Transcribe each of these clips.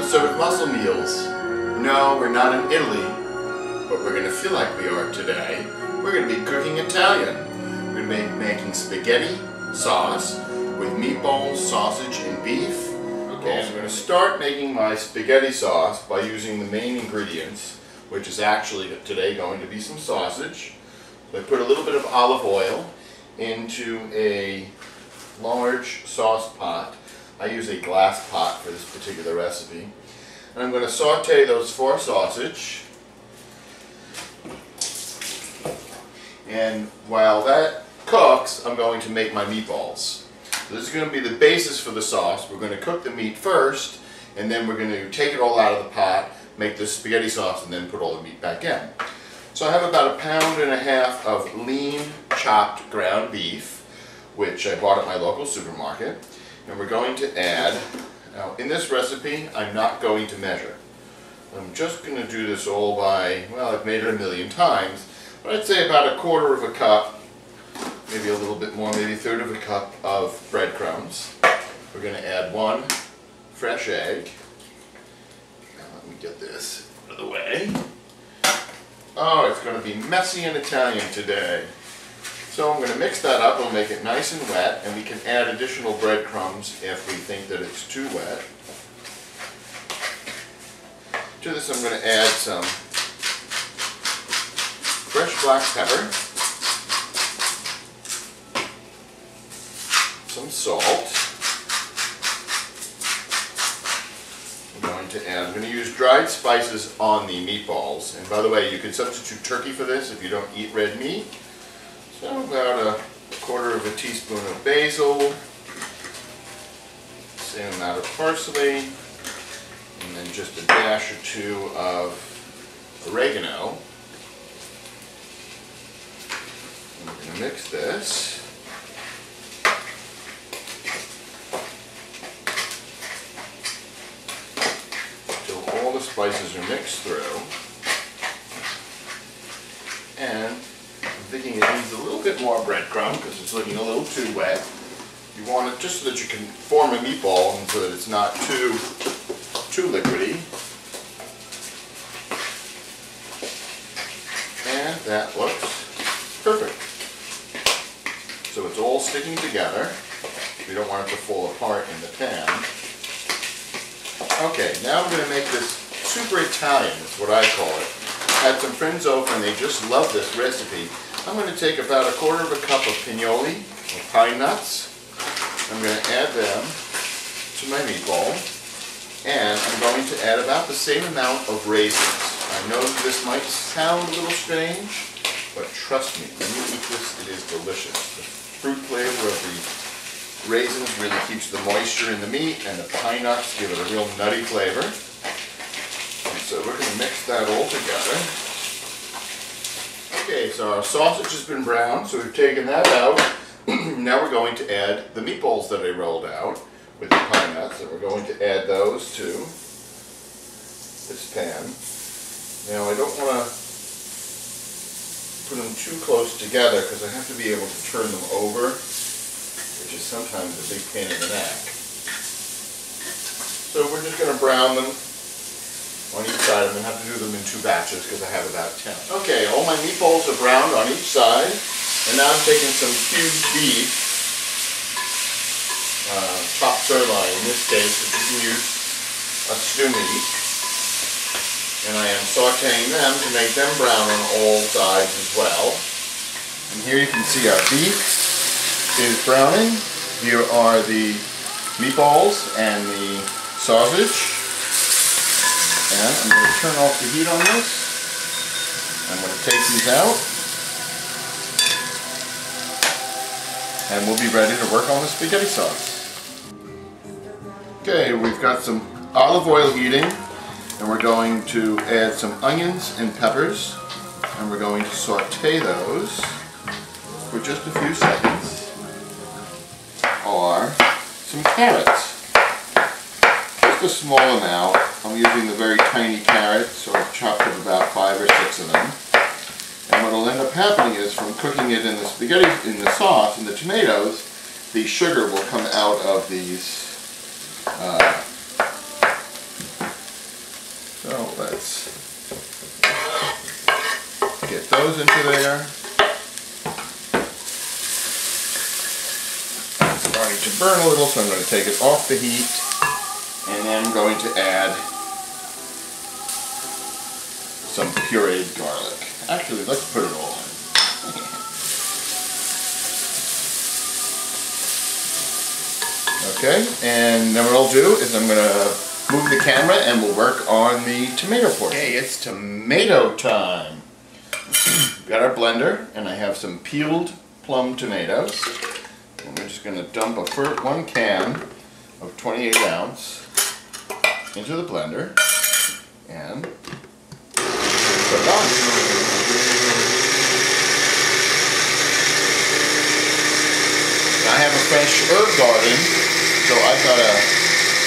So with muscle meals, no, we're not in Italy, but we're going to feel like we are today. We're going to be cooking Italian. We're going to be making spaghetti sauce with meatballs, sausage, and beef. Okay, I'm going to start making my spaghetti sauce by using the main ingredients, which is actually today going to be some sausage. So I put a little bit of olive oil into a large sauce pot. I use a glass pot for this particular recipe. And I'm going to saute those 4 sausage. And while that cooks, I'm going to make my meatballs. So this is going to be the basis for the sauce. We're going to cook the meat first, and then we're going to take it all out of the pot, make the spaghetti sauce, and then put all the meat back in. So I have about 1.5 pounds of lean chopped ground beef, which I bought at my local supermarket. And we're going to add, now in this recipe, I'm not going to measure. I'm just going to do this all by, well, I've made it 1,000,000 times, but I'd say about 1/4 cup, maybe a little bit more, maybe 1/3 cup of breadcrumbs. We're going to add 1 fresh egg. Now let me get this out of the way. Oh, it's going to be messy and Italian today. So I'm going to mix that up, we'll make it nice and wet, and we can add additional breadcrumbs if we think that it's too wet. To this I'm going to add some fresh black pepper, some salt. I'm going to use dried spices on the meatballs. And by the way, you can substitute turkey for this if you don't eat red meat. So about 1/4 teaspoon of basil, same amount of parsley, and then just a dash or 2 of oregano. And we're going to mix this. Until all the spices are mixed through. And I'm thinking it needs a little bit more breadcrumb because it's looking a little too wet. You want it just so that you can form a meatball and so that it's not too liquidy. And that looks perfect. So it's all sticking together. We don't want it to fall apart in the pan. Okay, now I'm going to make this super Italian, is what I call it. I had some friends over and they just love this recipe. I'm going to take about 1/4 cup of pinoli, or pine nuts. I'm going to add them to my meatball. And I'm going to add about the same amount of raisins. I know this might sound a little strange, but trust me, when you eat this, it is delicious. The fruit flavor of the raisins really keeps the moisture in the meat, and the pine nuts give it a real nutty flavor. And so we're going to mix that all together. Okay, so our sausage has been browned, so we've taken that out. Now we're going to add the meatballs that I rolled out with the pine nuts, and we're going to add those to this pan. Now I don't want to put them too close together because I have to be able to turn them over, which is sometimes a big pain in the neck. So we're just going to brown them on each side. I'm going to have to do them in 2 batches because I have about 10. Okay, all my meatballs are browned on each side, and now I'm taking some cubed beef, chopped sirloin in this case, but you can use a stew meat, and I am sauteing them to make them brown on all sides as well. And here you can see our beef is browning. Here are the meatballs and the sausage. And I'm going to turn off the heat on this. I'm going to take these out. And we'll be ready to work on the spaghetti sauce. Okay, we've got some olive oil heating. And we're going to add some onions and peppers. And we're going to saute those for just a few seconds. Or some carrots. Just a small amount. I'm using the very tiny carrots, so I've chopped up about 5 or 6 of them. And what will end up happening is, from cooking it in the spaghetti, in the sauce, in the tomatoes, the sugar will come out of these onions. Get those into there. It's starting to burn a little, so I'm going to take it off the heat. And then I'm going to add some pureed garlic. Actually, let's put it all in. Okay, and then what I'll do is I'm going to move the camera and we'll work on the tomato portion. Okay, it's tomato time. Got our blender, and I have some peeled plum tomatoes. And we're just going to dump one can of 28 ounce into the blender and put it on. I have a fresh herb garden, so I've got a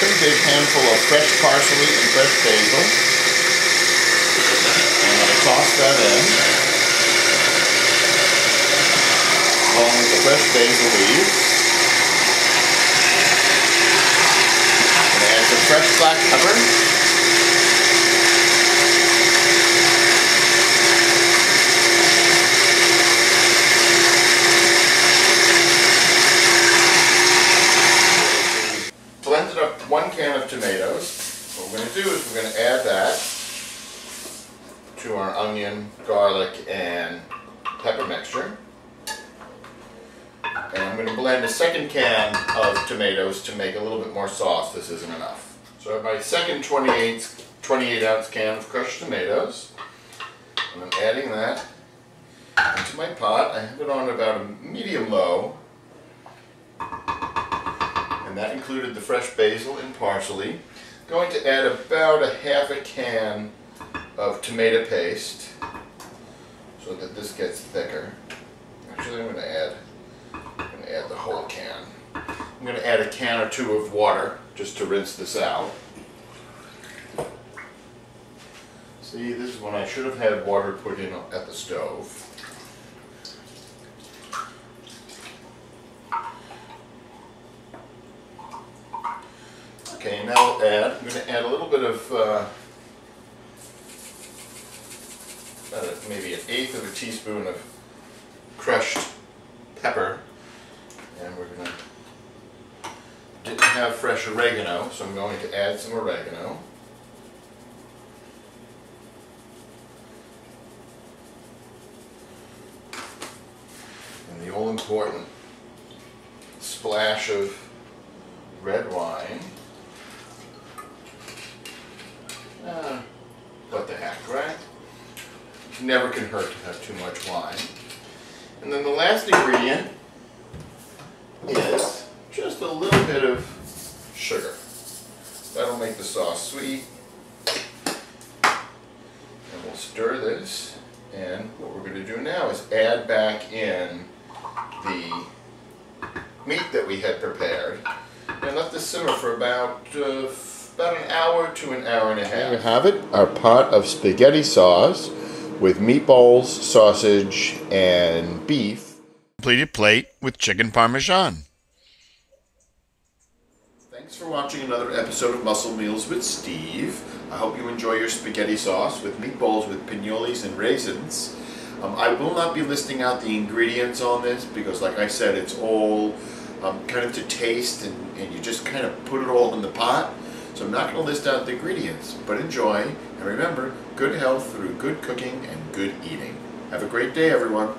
pretty big handful of fresh parsley and fresh basil. I'm going to toss that in, along with the fresh basil leaves. I'm going to add some fresh black pepper. Blended up 1 can of tomatoes. What we're going to do is we're going to add that to our onion, garlic, and pepper mixture. And I'm going to blend a 2nd can of tomatoes to make a little bit more sauce. This isn't enough. So I have my second 28 ounce can of crushed tomatoes. And I'm adding that into my pot. I have it on about a medium low. And that included the fresh basil and parsley. Going to add about a half a can of tomato paste so that this gets thicker. Actually, I'm going to add the whole can. I'm going to add a can or 2 of water just to rinse this out. See, this is when I should have had water put in at the stove. Okay, now I'm going to add a little bit of, maybe 1/8 of a teaspoon of crushed pepper. And we're going to, didn't have fresh oregano, so I'm going to add some oregano. And the all-important splash of red wine. What the heck, right? It never can hurt to have too much wine. And then the last ingredient is just a little bit of sugar. That'll make the sauce sweet. And we'll stir this. And what we're going to do now is add back in the meat that we had prepared. And let this simmer for about an hour to an hour and a half. There you have it, our pot of spaghetti sauce with meatballs, sausage, and beef. Completed plate with chicken parmesan. Thanks for watching another episode of Muscle Meals with Steve. I hope you enjoy your spaghetti sauce with meatballs with pinoles and raisins. I will not be listing out the ingredients on this because, like I said, it's all kind of to taste and you just kind of put it all in the pot. So I'm not going to list out the ingredients, but enjoy. And remember, good health through good cooking and good eating. Have a great day, everyone.